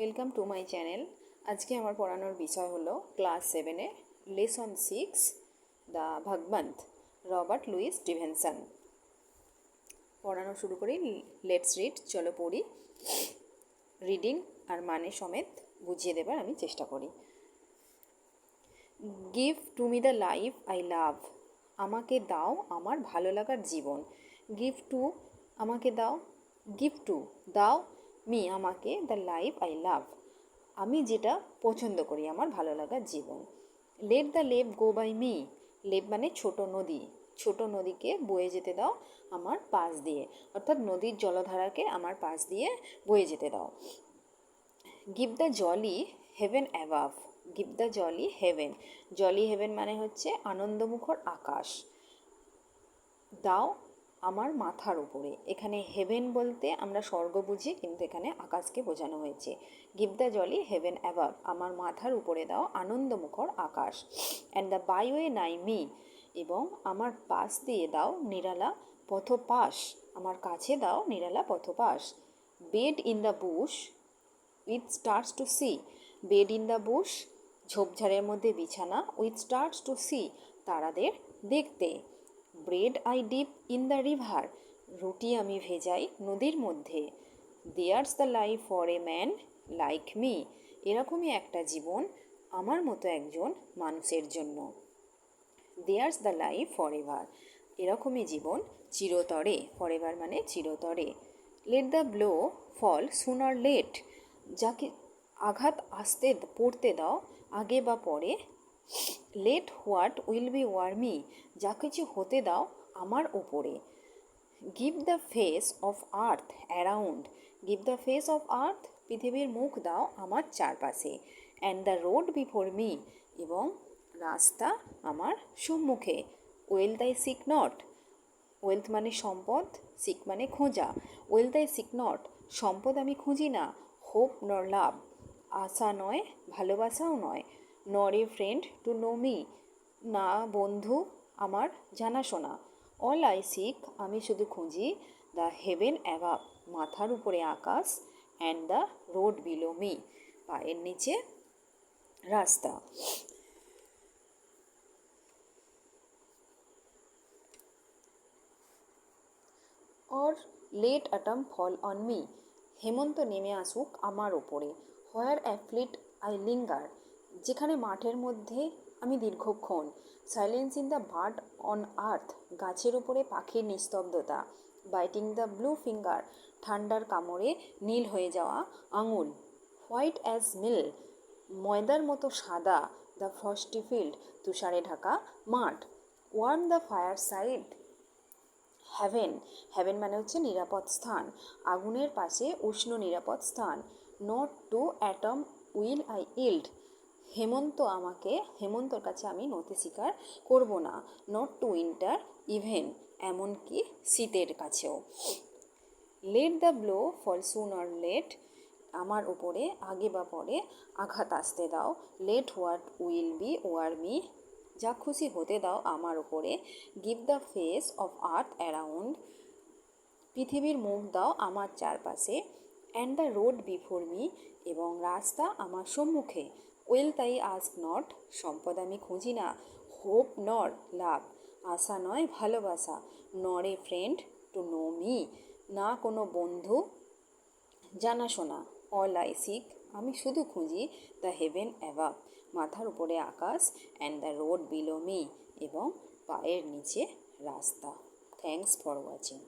Welcome to my channel. আজকে আমার পড়ানোর বিষয় হলো ক্লাস 7-এ lesson 6 the vagabond, Robert Louis Stevenson. পড়ানো শুরু করি। লেটস রিড, চলো পড়ি। রিডিং আর মানে সমেত বুঝিয়ে দেবার আমি চেষ্টা করি। Give to me the life I লাভ, আমাকে দাও আমার ভালো লাগার জীবন। গিভ টু, আমাকে দাও। গিভ টু, দাও। মি, আমাকে। দ্য লাইফ আই লাভ, আমি যেটা পছন্দ করি, আমার ভালো লাগার জীবন। Let the lave go by me, lave মানে ছোট নদী, ছোট নদীকে বয়ে যেতে দাও আমার পাশ দিয়ে, অর্থাৎ নদীর জলধারাকে আমার পাশ দিয়ে বয়ে যেতে দাও। Give the jolly heaven above, give the jolly heaven, jolly heaven মানে হচ্ছে আনন্দমুখর আকাশ, দাও আমার মাথার উপরে। এখানে হেভেন বলতে আমরা স্বর্গ বুঝি, কিন্তু এখানে আকাশকে বোঝানো হয়েছে। Give the jolly heaven above, আমার মাথার উপরে দাও আনন্দমুখর আকাশ। অ্যান্ড দ্য বাইওয়ে নাই মি, এবং আমার পাশ দিয়ে দাও নিরালা পথপাশ, আমার কাছে দাও নিরালা পথপাশ। Bed in the bush with stars to see, bed in the bush, ঝোপঝাড়ের মধ্যে বিছানা, উইথ স্টার্স টু সি, তারাদের দেখতে। Bread I dip in the river, রুটি আমি ভেজাই নদীর মধ্যে। There's the life for a man like me, এরকমই একটা জীবন আমার মতো একজন মানুষের জন্য। There's the life for ever, এরকমই জীবন চিরতরে, ফর এভার মানে চিরতরে। Let the blow fall সুনার late, যাকে আঘাত আসতে পড়তে দাও আগে বা পরে। Let what will be o'er me, যা কিছু হতে দাও আমার ওপরে। Give the face of earth around, give the face of earth, পৃথিবীর মুখ দাও আমার চারপাশে। And the road before me, এবং রাস্তা আমার সম্মুখে। Wealth I seek not, wealth মানে সম্পদ, সিক মানে খোঁজা। ওয়েলথ আই সিক নট, সম্পদ আমি খুঁজি না। হোপ নর লাভ, আশা নয় ভালোবাসাও নয়। নর a friend to know me, না বন্ধু আমার জানাশোনা। অল আই সিক, আমি শুধু খুঁজি। দ্য হেভেন অ্যাভাব, মাথার উপরে আকাশ। And the road below me, পায়ের নিচে রাস্তা। Or let autumn fall on me, হেমন্ত নেমে আসুক আমার ওপরে। হোয়ার অ্যাফ্লিট আই লিঙ্গার, যেখানে মাঠের মধ্যে আমি দীর্ঘক্ষণ। Silence in the bird on earth, গাছের ওপরে পাখির নিস্তব্ধতা। বাইটিং দ্য ব্লু ফিঙ্গার, ঠান্ডার কামড়ে নীল হয়ে যাওয়া আঙুল। হোয়াইট অ্যাজ মিল, ময়দার মতো সাদা। দ্য ফ্রস্টি ফিল্ড, তুষারে ঢাকা মাঠ। Warm the fire side haven, haven মানে হচ্ছে নিরাপদ স্থান, আগুনের পাশে উষ্ণ নিরাপদ স্থান। Not to autumn will I yield, হেমন্ত আমাকে, হেমন্তর কাছে আমি নতি স্বীকার করব না। নট টু উইন্টার ইভেন, এমনকি শীতের কাছেও। Let the blow fall soon or let, আমার উপরে আগে বা পরে আঘাত আসতে দাও। Let what will be o'er me, যা খুশি হতে দাও আমার উপরে। Give the face of earth around, পৃথিবীর মুখ দাও আমার চারপাশে। And the road before me, এবং রাস্তা আমার সম্মুখে। ওয়েলথ আই আস্ক নট, সম্পদ আমি খুঁজি না। হোপ নর লাভ, আশা নয় ভালোবাসা। নর a friend to know me, না কোনো বন্ধু জানাশোনা। অল আই সিক, আমি শুধু খুঁজি। দ্য হেভেন অ্যাভাব, মাথার উপরে আকাশ। And the road below me, এবং পায়ের নিচে রাস্তা। Thanks for watching.